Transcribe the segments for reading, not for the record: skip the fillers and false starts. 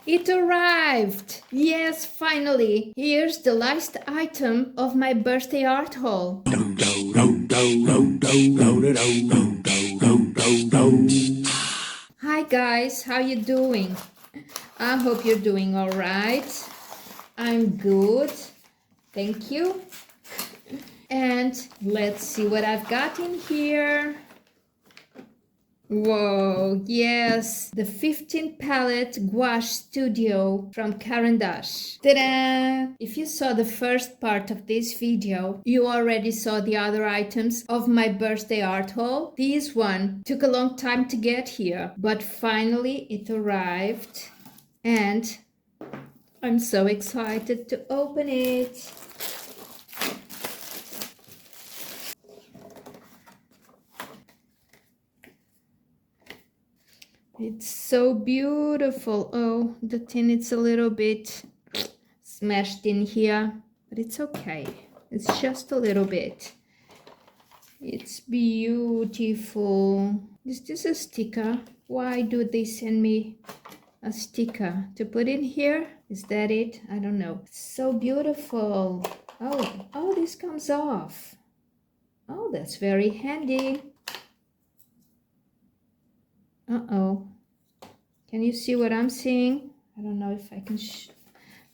It arrived! Yes, finally! Here's the last item of my birthday art haul. Hi guys, how you doing? I hope you're doing all right. I'm good, thank you. And let's see what I've got in here. Whoa, yes, the 15 palette Gouache Studio from Caran. Ta-da! If you saw the first part of this video, you already saw the other items of my birthday art haul. This one took a long time to get here, but finally it arrived and I'm so excited to open it. It's so beautiful. Oh, the tin is a little bit smashed in here, but it's okay. It's just a little bit. It's beautiful. Is this a sticker? Why do they send me a sticker to put in here? Is that it? I don't know. It's so beautiful. Oh, this comes off. Oh, that's very handy. Uh-oh. Can you see what I'm seeing? I don't know if I can...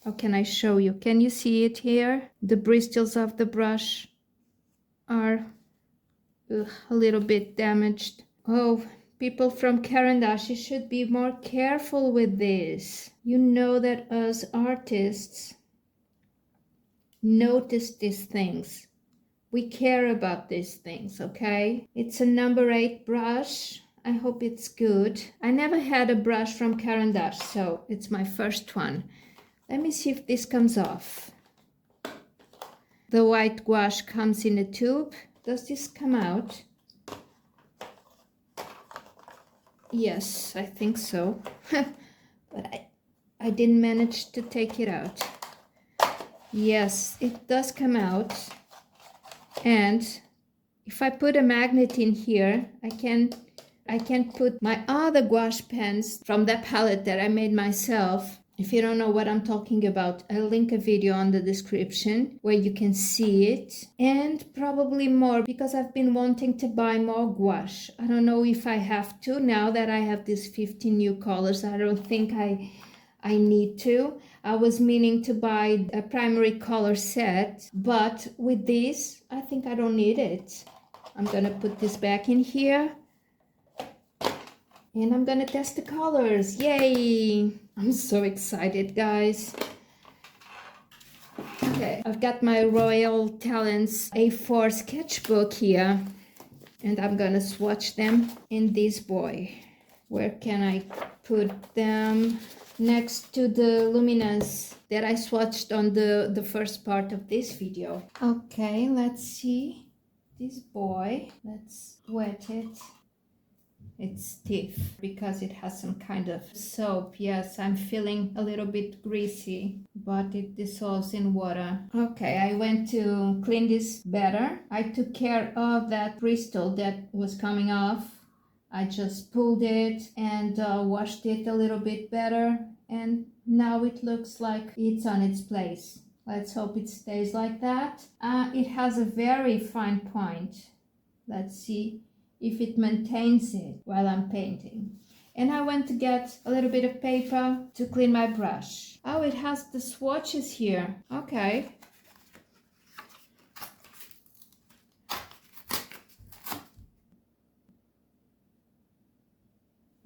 How can I show you? Can you see it here? The bristles of the brush are a little bit damaged. Oh, people from Caran, you should be more careful with this. You know that us artists notice these things. We care about these things, okay? It's a number 8 brush. I hope it's good. I never had a brush from Caran, so it's my first one. Let me see if this comes off. The white gouache comes in a tube. Does this come out? Yes, I think so. But I didn't manage to take it out. Yes, it does come out. And if I put a magnet in here, I can put my other gouache pens from that palette that I made myself. If you don't know what I'm talking about, I'll link a video on the description where you can see it, and probably more because I've been wanting to buy more gouache. I don't know if I have to now that I have these 15 new colors. I don't think I need to. I was meaning to buy a primary color set, but with this, I think I don't need it. I'm gonna put this back in here. And I'm gonna test the colors. Yay! I'm so excited, guys. Okay, I've got my Royal Talents A4 sketchbook here. And I'm gonna swatch them in this boy. Where can I put them? Next to the luminance that I swatched on the first part of this video. Okay, let's see this boy. Let's wet it. It's stiff because it has some kind of soap. Yes, I'm feeling a little bit greasy, but it dissolves in water. Okay, I went to clean this better. I took care of that bristle that was coming off. I just pulled it and washed it a little bit better, and now it looks like it's on its place. Let's hope it stays like that. It has a very fine point. Let's see if it maintains it while I'm painting. And I went to get a little bit of paper to clean my brush. Oh, it has the swatches here. Okay.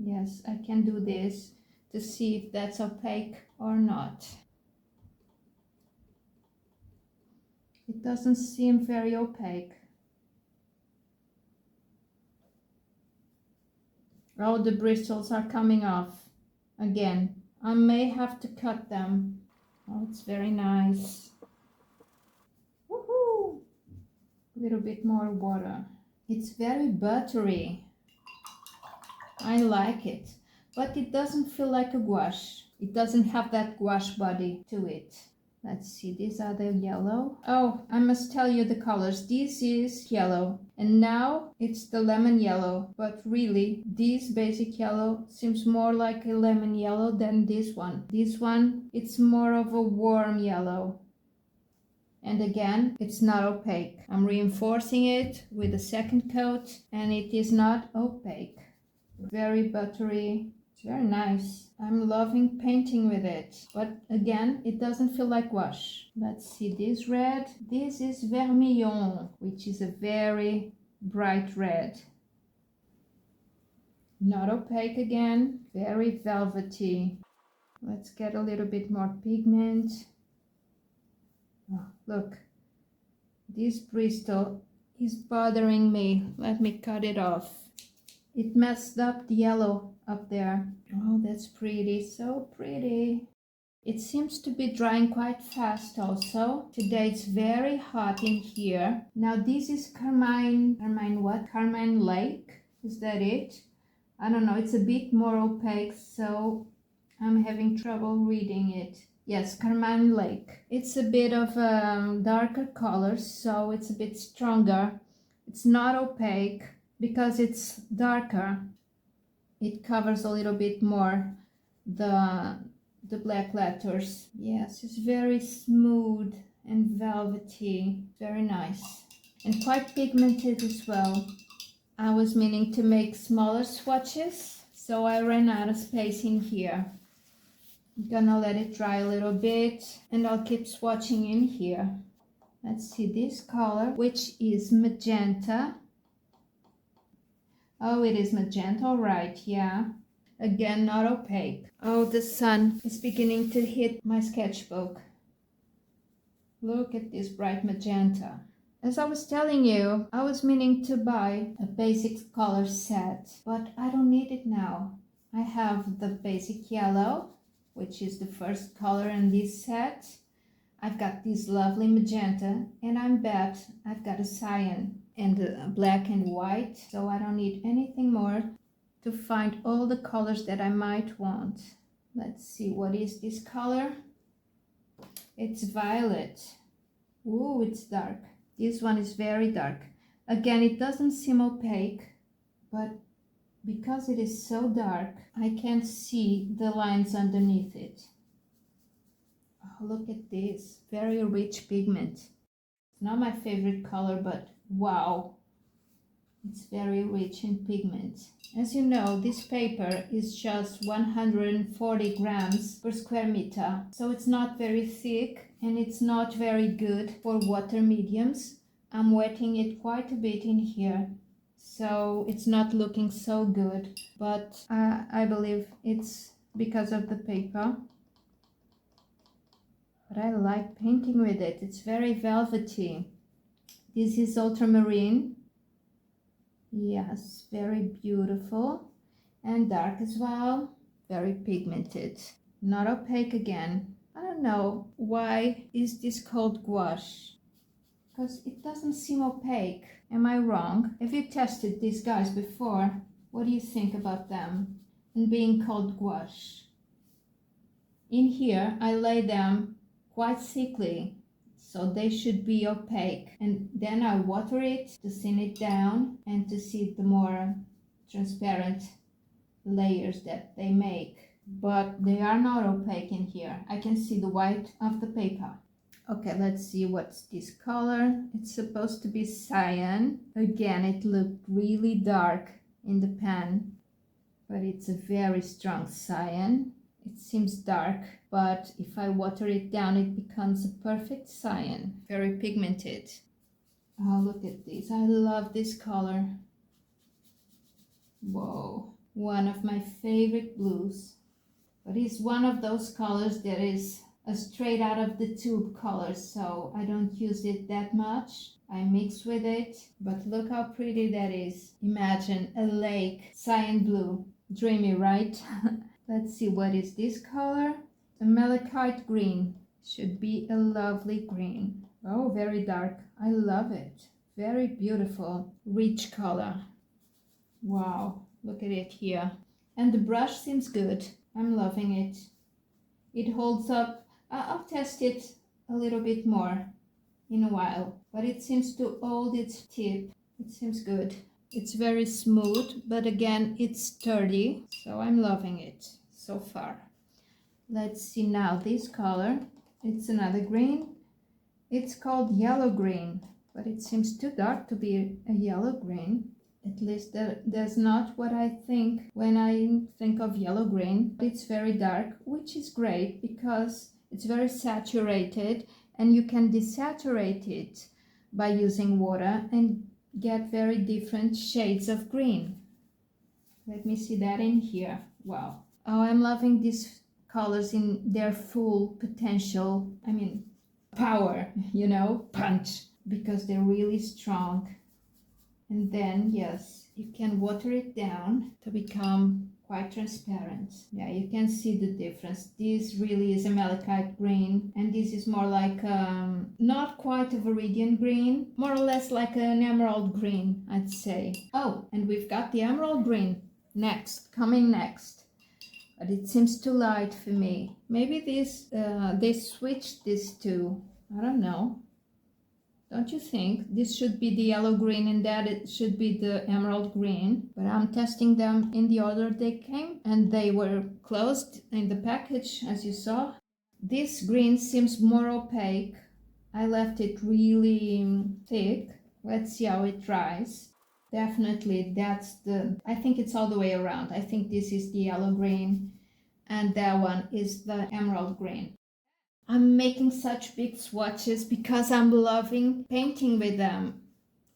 Yes, I can do this to see if that's opaque or not. It doesn't seem very opaque. Oh, the bristles are coming off again. I may have to cut them. Oh, it's very nice. Woohoo! A little bit more water. It's very buttery. I like it, but it doesn't feel like a gouache. It doesn't have that gouache body to it. Let's see, these are the yellow. Oh, I must tell you the colors. This is yellow, and now it's the lemon yellow. But really, this basic yellow seems more like a lemon yellow than this one. This one, it's more of a warm yellow. And again, it's not opaque. I'm reinforcing it with a second coat, and it is not opaque. Very buttery. It's very nice. I'm loving painting with it. But again, it doesn't feel like gouache. Let's see this red. This is vermillon, which is a very bright red. Not opaque again. Very velvety. Let's get a little bit more pigment. Oh, look. This Bristol is bothering me. Let me cut it off. It messed up the yellow up there. Oh, that's pretty, so pretty. It seems to be drying quite fast also. Today it's very hot in here. Now this is Carmine what? Carmine Lake? Is that it? I don't know, it's a bit more opaque, so I'm having trouble reading it. Yes, Carmine Lake. It's a bit of a darker color, so it's a bit stronger. It's not opaque. Because it's darker, it covers a little bit more the black letters. Yes, it's very smooth and velvety, very nice, and quite pigmented as well. I was meaning to make smaller swatches, so I ran out of space in here. I'm gonna let it dry a little bit, and I'll keep swatching in here. Let's see this color, which is magenta. Oh, it is magenta, all right, yeah. Again, not opaque. Oh, the sun is beginning to hit my sketchbook. Look at this bright magenta. As I was telling you, I was meaning to buy a basic color set, but I don't need it now. I have the basic yellow, which is the first color in this set. I've got this lovely magenta, and I bet I've got a cyan and black and white, so I don't need anything more to find all the colors that I might want. Let's see, what is this color? It's violet. Ooh, it's dark. This one is very dark. Again, it doesn't seem opaque, but because it is so dark, I can't see the lines underneath it. Oh, look at this, very rich pigment. It's not my favorite color, but wow, it's very rich in pigment. As you know, this paper is just 140 grams per square meter, so it's not very thick and it's not very good for water mediums. I'm wetting it quite a bit in here, so it's not looking so good, but I believe it's because of the paper. But I like painting with it. It's very velvety. This is ultramarine. Yes, very beautiful and dark as well. Very pigmented. Not opaque again. I don't know why is this called gouache, because it doesn't seem opaque. Am I wrong? Have you tested these guys before? What do you think about them and being called gouache? In here I lay them quite thickly, so they should be opaque, and then I water it to thin it down and to see the more transparent layers that they make. But they are not opaque in here. I can see the white of the paper. Okay, let's see what's this color. It's supposed to be cyan. Again, it looked really dark in the pen, but it's a very strong cyan. It seems dark, but if I water it down, it becomes a perfect cyan. Very pigmented. Oh, look at this. I love this color. Whoa. One of my favorite blues. But it's one of those colors that is a straight out of the tube color, so I don't use it that much. I mix with it, but look how pretty that is. Imagine a lake, cyan blue. Dreamy, right? Let's see, what is this color? A malachite green. Should be a lovely green. Oh, very dark. I love it. Very beautiful, rich color. Wow, look at it here. And the brush seems good. I'm loving it. It holds up. I'll test it a little bit more in a while, but it seems to hold its tip. It seems good. It's very smooth, but again, it's sturdy, so I'm loving it so far. Let's see now this color. It's another green. It's called yellow green, but it seems too dark to be a yellow green. At least that's not what I think when I think of yellow green. It's very dark, which is great because it's very saturated, and you can desaturate it by using water and get very different shades of green. Let me see that in here. Wow. Oh, I'm loving these colors in their full potential. I mean, power, you know, punch, because they're really strong. And then, yes, you can water it down to become quite transparent. Yeah, you can see the difference. This really is a malachite green, and this is more like not quite a viridian green, more or less like an emerald green, I'd say. Oh, and we've got the emerald green next, coming next. But it seems too light for me. Maybe this they switched these two. I don't know. Don't you think? This should be the yellow green and that it should be the emerald green. But I'm testing them in the order they came, and they were closed in the package, as you saw. This green seems more opaque. I left it really thick. Let's see how it dries. Definitely, I think it's all the way around. I think this is the yellow green and that one is the emerald green. I'm making such big swatches because I'm loving painting with them.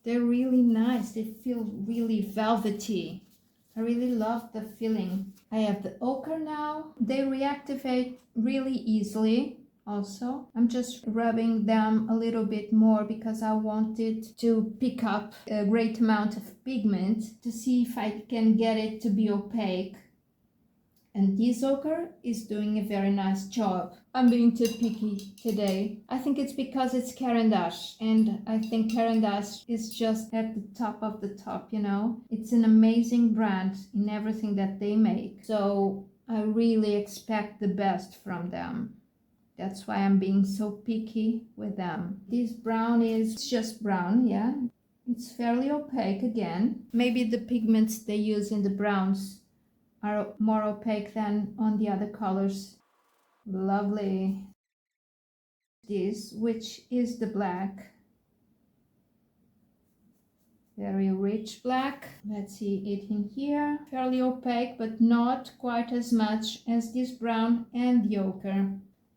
They're really nice. They feel really velvety. I really love the feeling. I have the ochre now. They reactivate really easily. Also, I'm just rubbing them a little bit more because I wanted to pick up a great amount of pigment to see if I can get it to be opaque. And this ochre is doing a very nice job. I'm being too picky today. I think it's because it's Caran, and I think Caran is just at the top of the top, you know. It's an amazing brand in everything that they make. So I really expect the best from them. That's why I'm being so picky with them. This brown is just brown, yeah. It's fairly opaque again. Maybe the pigments they use in the browns are more opaque than on the other colors. Lovely. This, which is the black. Very rich black. Let's see it in here. Fairly opaque, but not quite as much as this brown and the ochre.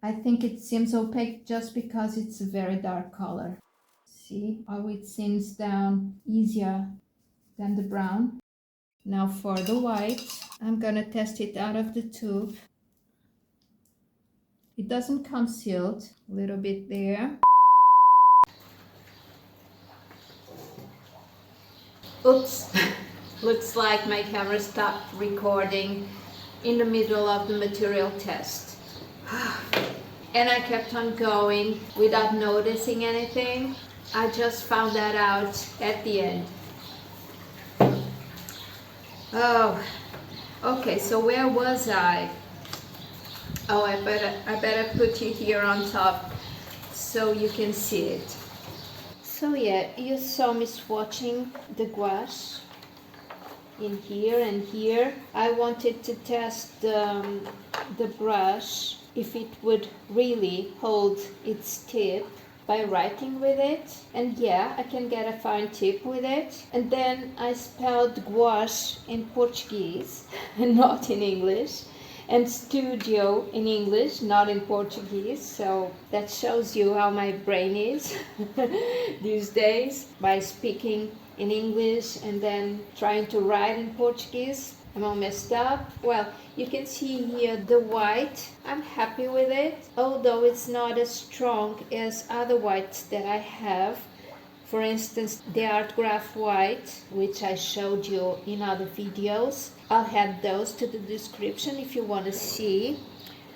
I think it seems opaque just because it's a very dark color. See how it sinks down easier than the brown. Now for the white, I'm gonna test it out of the tube. It doesn't come sealed, a little bit there. Oops, looks like my camera stopped recording in the middle of the material test. And I kept on going without noticing anything. I just found that out at the end. Oh, okay, so where was I? Oh, I better put you here on top so you can see it. So yeah, you saw me swatching the gouache in here and here. I wanted to test the brush, if it would really hold its tip by writing with it. And yeah, I can get a fine tip with it. And then I spelled gouache in Portuguese, not in English, and studio in English, not in Portuguese. So that shows you how my brain is these days, by speaking in English and then trying to write in Portuguese. I'm all messed up. Well, you can see here the white. I'm happy with it, although it's not as strong as other whites that I have. For instance, the art graph white, which I showed you in other videos. I'll add those to the description if you want to see.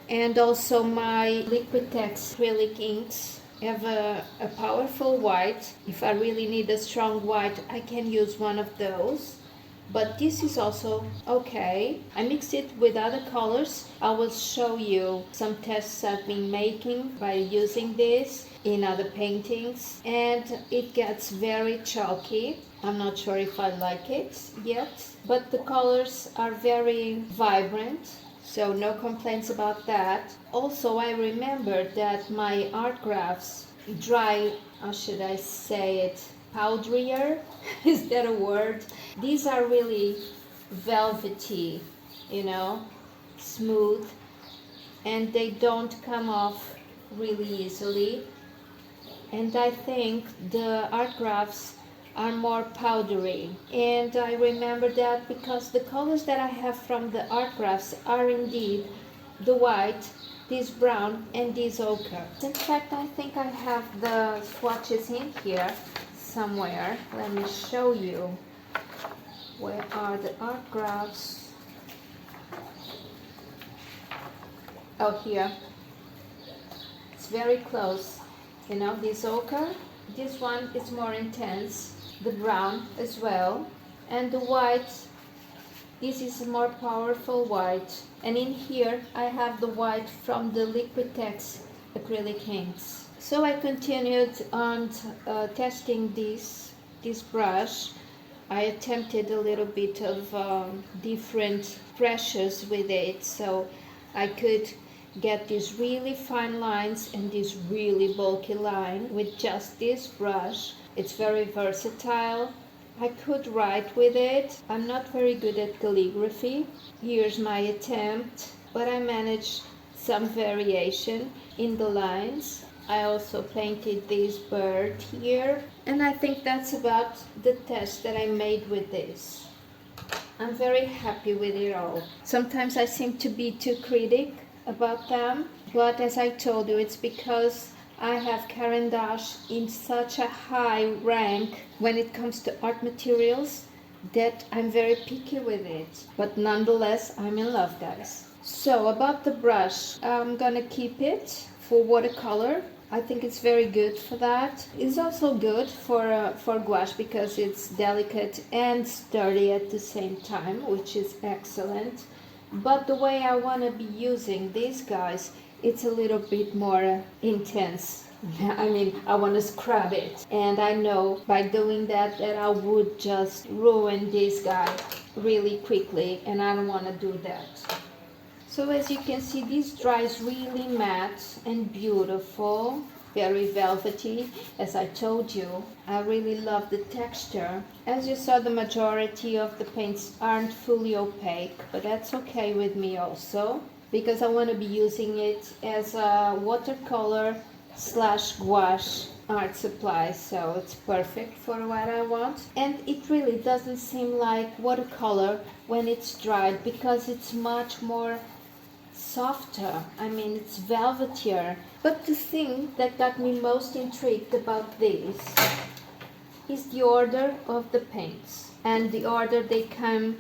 And also my Liquitex acrylic inks have a powerful white. If I really need a strong white, I can use one of those. but this is also okay. I mix it with other colors. I will show you some tests I've been making by using this in other paintings, and it gets very chalky. I'm not sure if I like it yet, but the colors are very vibrant, so no complaints about that. Also, I remember that my art graphs dry, how should I say it, powderier. Is that a word? These are really velvety, you know, smooth, and they don't come off really easily. And I think the art graphs are more powdery, and I remember that because the colors that I have from the art graphs are indeed the white, this brown, and this ochre. In fact, I think I have the swatches in here somewhere. Let me show you. Where are the art graphs? Oh, here. It's very close. You know, this ochre, this one is more intense, the brown as well, and the white, this is a more powerful white. And in here I have the white from the Liquitex acrylic inks. So I continued on testing this brush. I attempted a little bit of different pressures with it, so I could get these really fine lines and this really bulky line with just this brush. It's very versatile. I could write with it. I'm not very good at calligraphy. Here's my attempt, but I managed some variation in the lines. I also painted this bird here, and I think that's about the test that I made with this. I'm very happy with it all. Sometimes I seem to be too critic about them, but as I told you, it's because I have Caran in such a high rank when it comes to art materials that I'm very picky with it. But nonetheless, I'm in love, guys. So about the brush, I'm gonna keep it for watercolor. I think it's very good for that. It's also good for gouache because it's delicate and sturdy at the same time, which is excellent. But the way I want to be using these guys, it's a little bit more intense. I mean, I want to scrub it, and I know by doing that I would just ruin this guy really quickly, and I don't want to do that. So as you can see, this dries really matte and beautiful, very velvety. As I told you, I really love the texture. As you saw, the majority of the paints aren't fully opaque, but that's okay with me also, because I want to be using it as a watercolor / gouache art supply, so it's perfect for what I want. And it really doesn't seem like watercolor when it's dried, because it's much more softer. I mean, it's velvetier. But the thing that got me most intrigued about this is the order of the paints and the order they come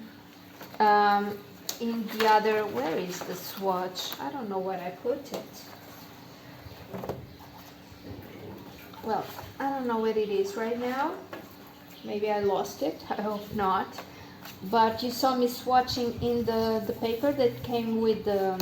in the other. Where is the swatch? I don't know where I put it. Well, I don't know where it is right now. Maybe I lost it. I hope not. But you saw me swatching in the paper that came with the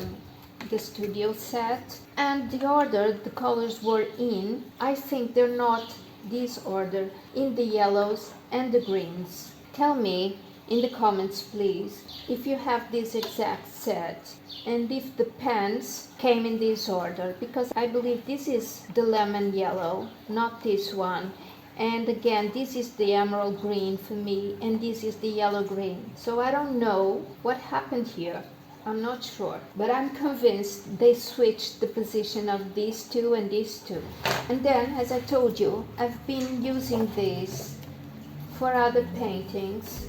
studio set, and the order the colors were in, I think they're not this order in the yellows and the greens. Tell me in the comments, please, if you have this exact set and if the pens came in this order, because I believe this is the lemon yellow, not this one. And again, this is the emerald green for me, and this is the yellow green. So I don't know what happened here. I'm not sure, but I'm convinced they switched the position of these two and these two. And then, as I told you, I've been using these for other paintings.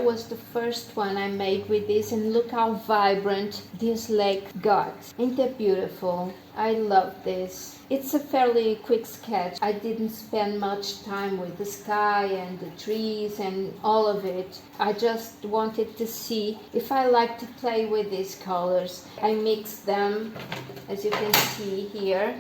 was the first one I made with this, and look how vibrant this lake got. Ain't that beautiful? I love this. It's a fairly quick sketch. I didn't spend much time with the sky and the trees and all of it. I just wanted to see if I like to play with these colors. I mixed them, as you can see here.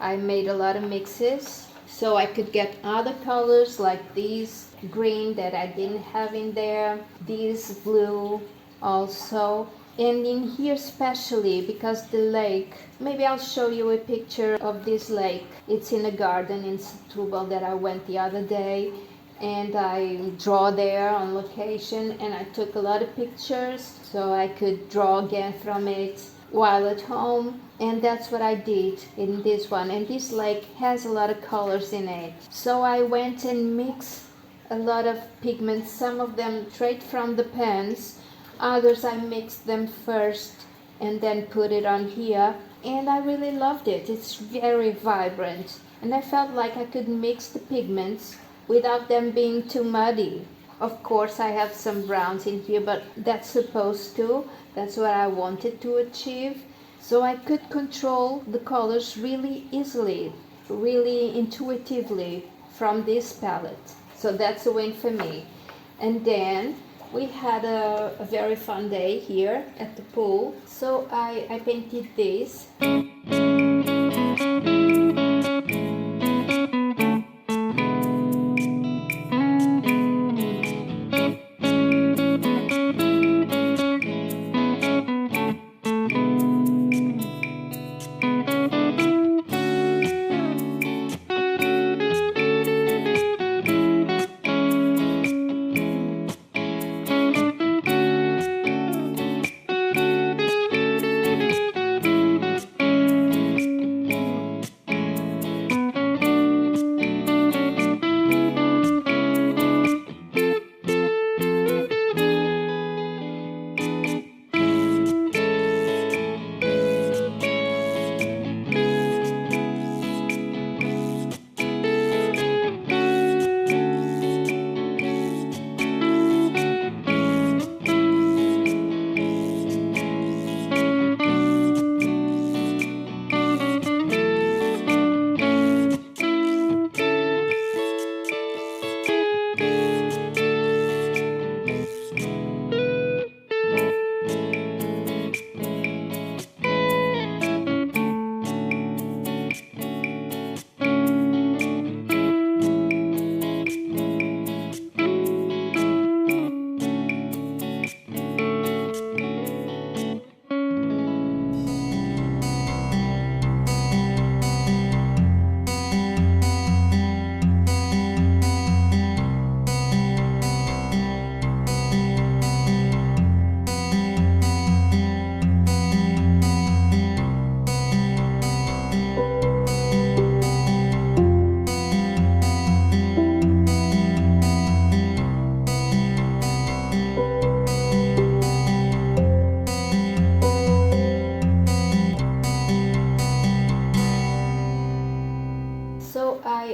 I made a lot of mixes so I could get other colors like these green that I didn't have in there, this blue also, and in here especially because the lake, maybe I'll show you a picture of this lake. It's in a garden in Setúbal that I went the other day, and I draw there on location, and I took a lot of pictures so I could draw again from it while at home, and that's what I did in this one. And this lake has a lot of colors in it, so I went and mixed a lot of pigments, some of them straight from the pens, others I mixed them first and then put it on here, and I really loved it. It's very vibrant, and I felt like I could mix the pigments without them being too muddy. Of course I have some browns in here, but that's supposed to. That's what I wanted to achieve. So I could control the colors really easily, really intuitively from this palette. So that's a win for me. And then we had a very fun day here at the pool. So I painted this.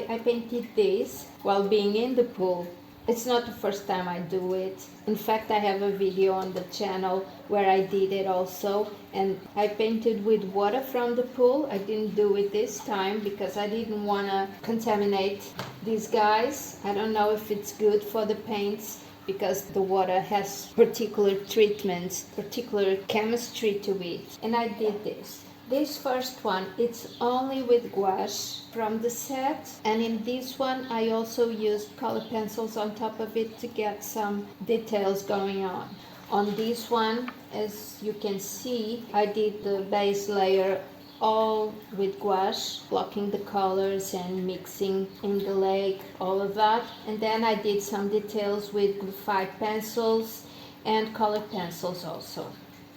I painted this while being in the pool. It's not the first time I do it. In fact, I have a video on the channel where I did it also, and I painted with water from the pool. I didn't do it this time because I didn't want to contaminate these guys. I don't know if it's good for the paints because the water has particular treatments, particular chemistry to it. And I did this. This first one, it's only with gouache from the set, and in this one I also used color pencils on top of it to get some details going on. On this one, as you can see, I did the base layer all with gouache, blocking the colors and mixing in the lake, all of that. And then I did some details with graphite pencils and color pencils also.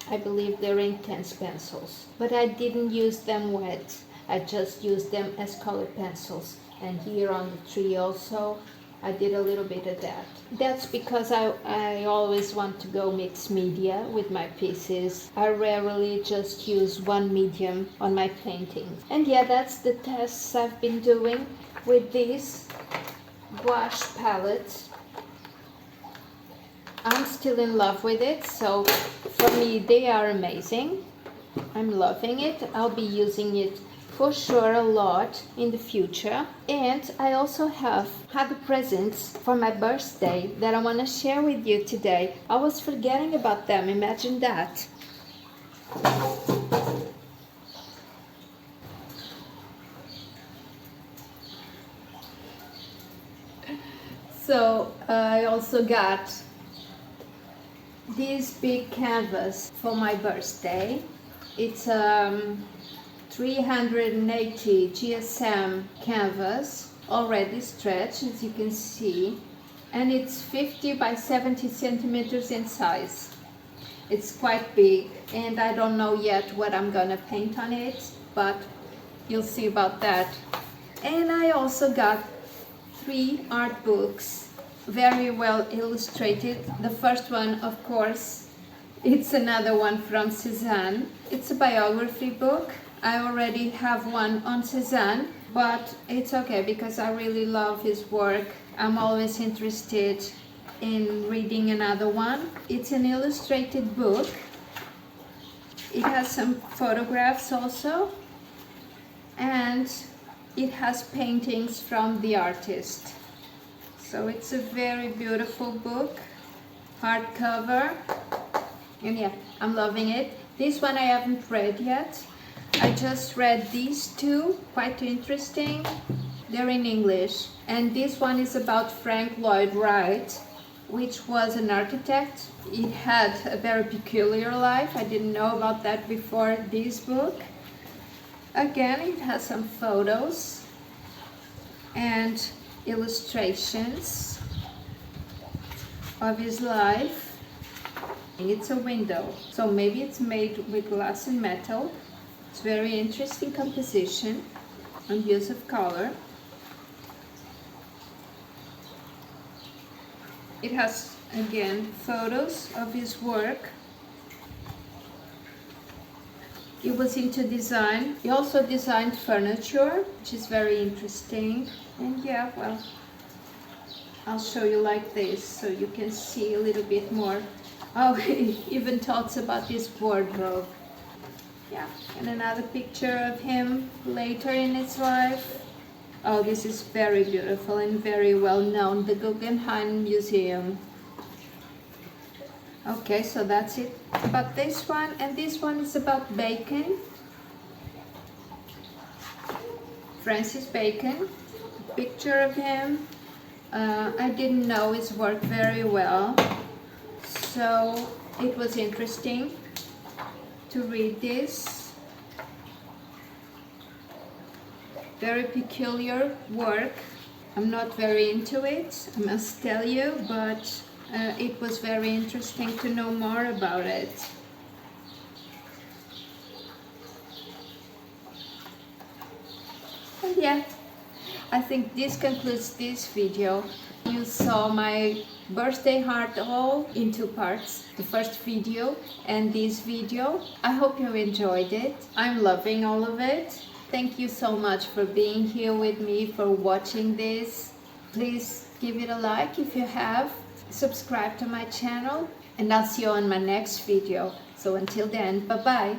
I believe they're intense pencils, but I didn't use them wet. I just used them as color pencils. And here on the tree also, I did a little bit of that. That's because I always want to go mix media with my pieces. I rarely just use one medium on my paintings. And yeah, that's the tests I've been doing with this gouache palette. I'm still in love with it, so for me they are amazing. I'm loving it. I'll be using it for sure a lot in the future. And I also have had presents for my birthday that I want to share with you today. I was forgetting about them, imagine that. So I also got this big canvas for my birthday. It's 380 GSM canvas, already stretched as you can see, and it's 50 by 70 centimeters in size. It's quite big, and I don't know yet what I'm gonna paint on it, but you'll see about that. And I also got 3 art books, very well illustrated. The first one, of course, it's another one from Cezanne. It's a biography book. I already have one on Cezanne, but it's okay because I really love his work. I'm always interested in reading another one. It's an illustrated book. It has some photographs also, and it has paintings from the artist. So it's a very beautiful book, hardcover, and yeah, I'm loving it. This one I haven't read yet. I just read these 2, quite interesting. They're in English. And this one is about Frank Lloyd Wright, which was an architect. He had a very peculiar life. I didn't know about that before this book. Again, it has some photos and illustrations of his life. And it's a window, so maybe it's made with glass and metal. It's very interesting composition and use of color. It has, again, photos of his work. He was into design. He also designed furniture, which is very interesting. And yeah, well, I'll show you like this so you can see a little bit more. Oh, he even talks about his wardrobe. Yeah, and another picture of him later in his life. Oh, this is very beautiful and very well known, the Guggenheim Museum. Okay, so that's it about this one, and this one is about Bacon. Francis Bacon, a picture of him. I didn't know his work very well, so it was interesting to read this. Very peculiar work. I'm not very into it, I must tell you, but it was very interesting to know more about it. And yeah, I think this concludes this video. You saw my birthday heart haul in 2 parts, the first video and this video. I hope you enjoyed it. I'm loving all of it. Thank you so much for being here with me, for watching this. Please give it a like if you have. Subscribe to my channel, and I'll see you on my next video. So until then, bye bye.